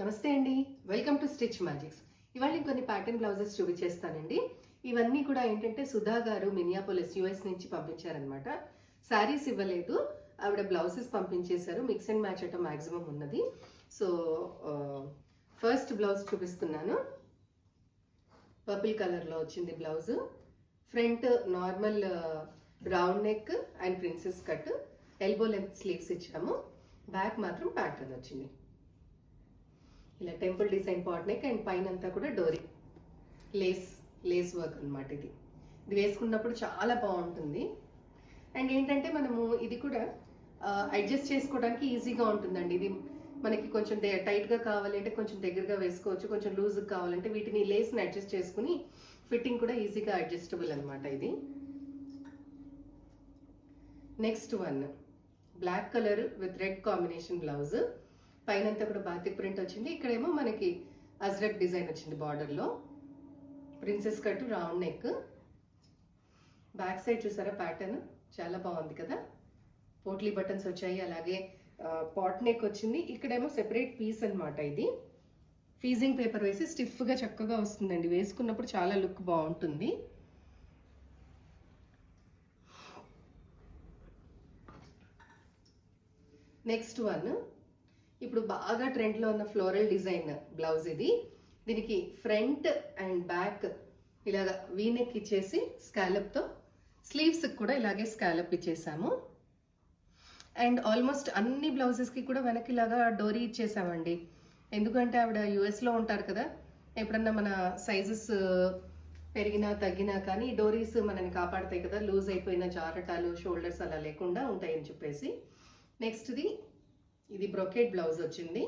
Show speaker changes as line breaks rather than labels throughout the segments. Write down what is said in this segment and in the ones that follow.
నమస్తే అండి, welcome to stitch magics. ఇవాళ కొన్ని ప్యాటర్న్ బ్లౌజెస్ చూపించేస్తానండి. ఇవన్నీ కూడా ఏంటంటే సుధా గారు మినియాపోలిస్ యుఎస్ నుంచి పంపించారనమాట. శారీస్ ఇవ్వలేదు, ఆవిడ బ్లౌజెస్ పంపించేశారు. మిక్స్ అండ్ మ్యాచ్ అట మ్యాక్సిమం ఉన్నది. సో ఫస్ట్ బ్లౌజ్ చూపిస్తున్నాను. పర్పుల్ కలర్లో వచ్చింది blouse. Front normal round neck and princess cut, elbow length sleeves ఇచ్చాము. బ్యాక్ మాత్రం ప్యాటర్న్ వచ్చింది. ఇలా temple design pot neck and పైన అంతా కూడా డోరీ లేస్ వర్క్ అనమాట. ఇది వేసుకున్నప్పుడు చాలా బాగుంటుంది. అండ్ ఏంటంటే మనము ఇది కూడా అడ్జస్ట్ చేసుకోవడానికి ఈజీగా ఉంటుందండి. ఇది మనకి కొంచెం టైట్గా కావాలంటే కొంచెం దగ్గరగా వేసుకోవచ్చు, కొంచెం లూజ్గా కావాలంటే వీటిని లేస్ని అడ్జస్ట్ చేసుకుని ఫిట్టింగ్ కూడా ఈజీగా అడ్జస్టబుల్ అనమాట. ఇది next one black colour with red combination blouse. పైన అంతా కూడా బాతిక్ ప్రింట్ వచ్చింది. ఇక్కడేమో మనకి అజ్రక్ డిజైన్ వచ్చింది బార్డర్లో. Princess cut round neck. Back side చూసారా ప్యాటర్న్ చాలా బాగుంది కదా. పోట్లీ బటన్స్ వచ్చాయి, అలాగే పాట్ నెక్ వచ్చింది. ఇక్కడేమో సెపరేట్ పీస్ అనమాట. ఇది ఫీజింగ్ పేపర్ వేసి స్టిఫ్గా చక్కగా వస్తుందండి. వేసుకున్నప్పుడు చాలా లుక్ బాగుంటుంది. నెక్స్ట్ వన్ ఇప్పుడు బాగా ట్రెండ్లో ఉన్న ఫ్లోరల్ డిజైన్ బ్లౌజ్ ఇది. దీనికి ఫ్రంట్ అండ్ బ్యాక్ ఇలాగ వీనెక్ ఇచ్చేసి స్కాలప్తో, స్లీవ్స్కి కూడా ఇలాగే స్కాలప్ ఇచ్చేసాము. అండ్ ఆల్మోస్ట్ అన్ని బ్లౌజెస్కి కూడా వెనక్కి ఇలాగా డోరీ ఇచ్చేసామండి. ఎందుకంటే ఆవిడ యుఎస్లో ఉంటారు కదా, ఎప్పుడన్నా మన సైజెస్ పెరిగినా తగ్గినా కానీ డోరీస్ మనని కాపాడతాయి కదా, లూజ్ అయిపోయిన జారటాలు షోల్డర్స్ అలా లేకుండా ఉంటాయని చెప్పేసి. నెక్స్ట్ది ఇది బ్రొకెట్ బ్లౌజ్ వచ్చింది.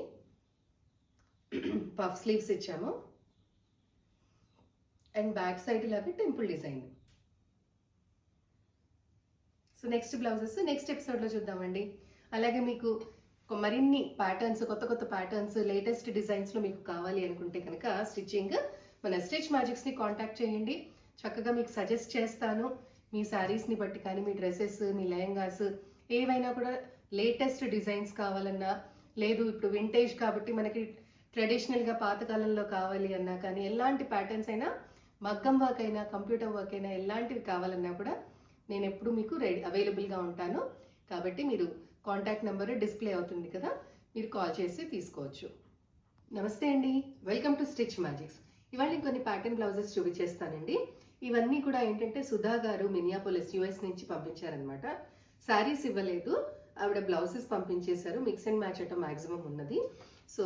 పఫ్ స్లీవ్స్ ఇచ్చాము అండ్ బ్యాక్ సైడ్ ఇలాగే temple design. So next blouses next ఎపిసోడ్లో చూద్దామండి. అలాగే మీకు మరిన్ని ప్యాటర్న్స్, కొత్త కొత్త ప్యాటర్న్స్, లేటెస్ట్ డిజైన్స్లో మీకు కావాలి అనుకుంటే కనుక స్టిచ్చింగ్ మన స్టిచ్ మ్యాజిక్స్ని కాంటాక్ట్ చేయండి. చక్కగా మీకు సజెస్ట్ చేస్తాను. మీ శారీస్ని బట్టి కానీ, మీ డ్రెస్సెస్, మీ లెహంగాస్ ఏవైనా కూడా లేటెస్ట్ డిజైన్స్ కావాలన్నా, లేదు ఇప్పుడు వింటేజ్ కాబట్టి మనకి ట్రెడిషనల్గా పాతకాలంలో కావాలి అన్నా కానీ, ఎలాంటి ప్యాటర్న్స్ అయినా, మగ్గం వర్క్ అయినా, కంప్యూటర్ వర్క్ అయినా, ఎలాంటివి కావాలన్నా కూడా నేను ఎప్పుడు మీకు అవైలబుల్గా ఉంటాను. కాబట్టి మీరు కాంటాక్ట్ నెంబర్ డిస్ప్లే అవుతుంది కదా, మీరు కాల్ చేసి తీసుకోవచ్చు. నమస్తే అండి, వెల్కమ్ టు స్టిచ్ మ్యాజిక్స్. ఇవాళ కొన్ని ప్యాటర్న్ బ్లౌజెస్ చూపించేస్తానండి. ఇవన్నీ కూడా ఏంటంటే సుధా గారు మినియాపోలిస్ యుఎస్ నుంచి పంపించారనమాట. శారీస్ ఇవ్వలేదు, ఆవిడ బ్లౌజెస్ పంపించేశారు. మిక్స్ అండ్ మ్యాచ్ అట మ్యాక్సిమం ఉన్నది. సో